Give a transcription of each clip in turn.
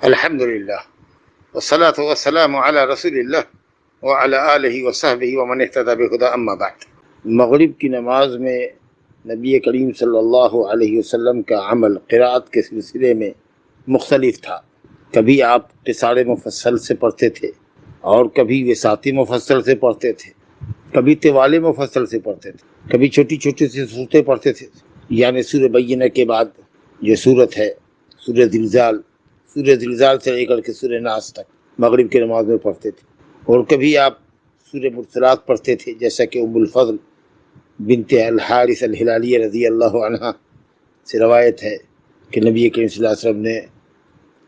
الحمدللہ والصلاة والسلام علی رسول اللہ وعلی آلہ وصحبہ ومن اہتدی بہدیہ اما بعد۔ مغرب کی نماز میں نبی کریم صلی اللہ علیہ وسلم کا عمل قراءت کے سلسلے میں مختلف تھا۔ کبھی آپ قصار مفصل سے پڑھتے تھے اور کبھی وساطی مفصل سے پڑھتے تھے، کبھی طوال مفصل سے پڑھتے تھے، کبھی چھوٹی چھوٹی سی صورتیں پڑھتے تھے، یعنی سورہ بینہ کے بعد جو صورت ہے سورہ زلزال سے لے کر کے سورہ ناس تک مغرب کی نماز میں پڑھتے تھے، اور کبھی آپ سورہ مرسلات پڑھتے تھے، جیسا کہ ام الفضل بنت الحارث الہلالیہ رضی اللہ عنہ سے روایت ہے کہ نبی کریم صلی اللہ علیہ وسلم نے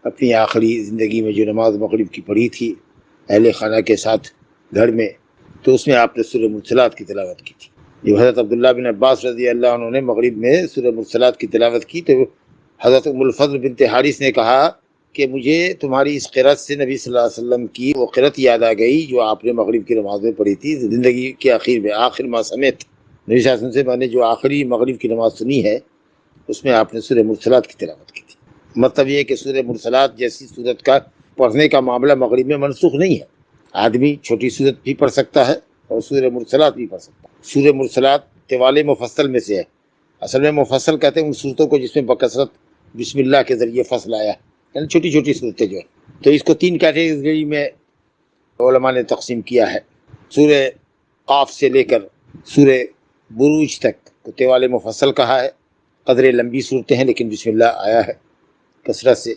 اپنی آخری زندگی میں جو نماز مغرب کی پڑھی تھی اہل خانہ کے ساتھ گھر میں، تو اس میں آپ نے سورہ مرسلات کی تلاوت کی تھی۔ جو حضرت عبداللہ بن عباس رضی اللہ عنہ نے مغرب میں سورہ مرسلات کی تلاوت کی تو حضرت ام الفضل بنت حارث نے کہا کہ مجھے تمہاری اس قرأت سے نبی صلی اللہ علیہ وسلم کی وہ قرأت یاد آ گئی جو آپ نے مغرب کی نماز میں پڑھی تھی زندگی کے آخر میں، آخر ما سمیت نبی صلی اللہ علیہ وسلم سے میں نے جو آخری مغرب کی نماز سنی ہے اس میں آپ نے سورہ مرسلات کی تلاوت کی تھی۔ مطلب یہ کہ سورہ مرسلات جیسی صورت کا پڑھنے کا معاملہ مغرب میں منسوخ نہیں ہے، آدمی چھوٹی صورت بھی پڑھ سکتا ہے اور سورہ مرسلات بھی پڑھ سکتا ہے۔ سورہ مرسلات طوال مفصل میں سے ہے، اصل میں مفصل کہتے ہیں ان صورتوں کو جس میں بکثرت بسم اللہ کے ذریعے فصل آیا، یعنی چھوٹی چھوٹی صورتیں جو ہیں۔ تو اس کو 3 کیٹیگری میں علماء نے تقسیم کیا ہے۔ سورہ قاف سے لے کر سورہ بروج تک کو طوال مفصل کہا ہے، قدر لمبی صورتیں ہیں لیکن بسم اللہ آیا ہے کثرت سے،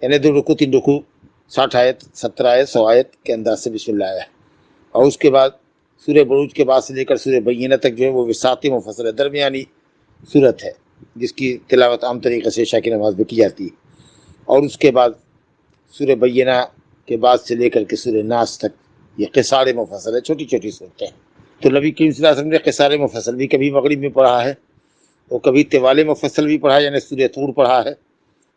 یعنی 2 رکوع 3 رکوع 60 آیت 70 آیت 100 آیت کے انداز سے بسم اللہ آیا ہے۔ اور اس کے بعد سورہ بروج کے بعد سے لے کر سورہ بینہ تک جو ہے وہ وساطی مفصل ہے، درمیانی صورت ہے جس کی تلاوت عام طریقے سے عشاء کی نماز میں کی جاتی ہے۔ اور اس کے بعد سورہ بینہ کے بعد سے لے کر کے سورہ ناس تک یہ قصار مفصل ہے، چھوٹی چھوٹی صورتیں ہیں۔ تو نبی کریم صلی اللہ علیہ وسلم نے قصار مفصل بھی کبھی مغرب میں پڑھا ہے اور کبھی طوال مفصل بھی پڑھا ہے، یعنی سورہ طور پڑھا ہے،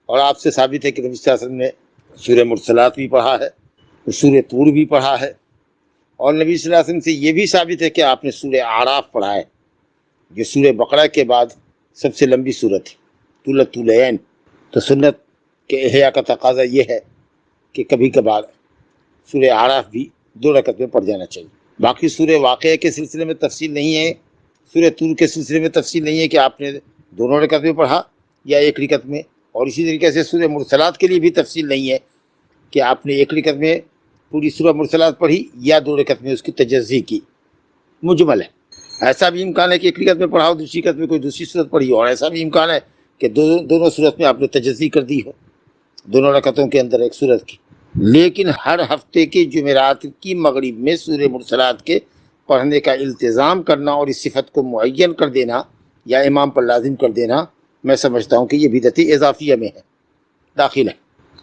اور آپ سے ثابت ہے کہ نبی صلی اللہ علیہ وسلم نے سورہ مرسلات بھی پڑھا ہے، سورہ طور بھی پڑھا ہے، اور نبی صلی اللہ علیہ وسلم سے یہ بھی ثابت ہے کہ آپ نے سورہ اعراف پڑھا ہے جو سورہ بقرہ کے بعد سب سے لمبی صورت ہے، طولت طولین۔ تو سنت کے احیاء کا تقاضا یہ ہے کہ کبھی کبھار سورہ اعراف بھی 2 رکعت میں پڑھ جانا چاہیے۔ باقی سورہ واقعہ کے سلسلے میں تفصیل نہیں ہے، سورہ طور کے سلسلے میں تفصیل نہیں ہے کہ آپ نے 2 رکعت میں پڑھا یا 1 رکعت میں، اور اسی طریقے سے سورہ مرسلات کے لیے بھی تفصیل نہیں ہے کہ آپ نے 1 رکعت میں پوری سورہ مرسلات پڑھی یا 2 رکعت میں اس کی تجزی کی، مجمل ہے۔ ایسا بھی امکان ہے کہ 1 رکعت میں پڑھا ہو، دوسری رکعت میں کوئی دوسری صورت پڑھی ہو، اور ایسا بھی امکان ہے کہ دونوں صورت میں آپ نے تجزی کر دی ہو، 2 رکعتوں کے اندر 1 صورت کی۔ لیکن ہر ہفتے کے جمعرات کی مغرب میں سورہ مرسلات کے پڑھنے کا التزام کرنا اور اس صفت کو معین کر دینا یا امام پر لازم کر دینا، میں سمجھتا ہوں کہ یہ بدعت اضافیہ میں ہے، داخل ہے۔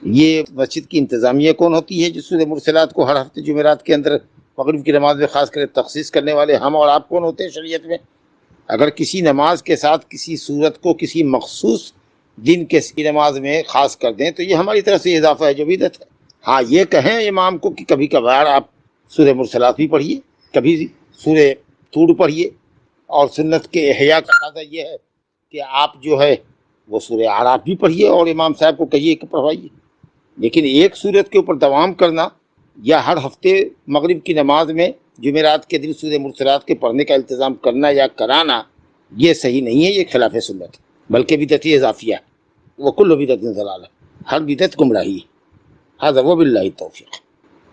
یہ مسجد کی انتظامیہ کون ہوتی ہے جو سورہ مرسلات کو ہر ہفتے جمعرات کے اندر مغرب کی نماز میں خاص کر تخصیص کرنے والے ہم اور آپ کون ہوتے ہیں شریعت میں؟ اگر کسی نماز کے ساتھ کسی صورت کو کسی مخصوص دن کے نماز میں خاص کر دیں تو یہ ہماری طرف سے اضافہ ہے جو بدعت ہے۔ ہاں یہ کہیں امام کو کہ کبھی کبھار آپ سورہ مرسلات بھی پڑھیے، کبھی سورہ طور پڑھیے، اور سنت کے احیاء کا تقاضا یہ ہے کہ آپ جو ہے وہ سورہ اعراف بھی پڑھیے اور امام صاحب کو کہیے کہ پڑھوائیے۔ لیکن ایک صورت کے اوپر دوام کرنا یا ہر ہفتے مغرب کی نماز میں جمعرات کے دن سورہ مرسلات کے پڑھنے کا التزام کرنا یا کرانا یہ صحیح نہیں ہے، یہ خلاف سنت ہے، بلکہ بدعت اضافیہ ہے۔ وکل بدعت ضلالہ، ہر بدعت گمراہی ہے۔ ھذا وباللہ التوفیق۔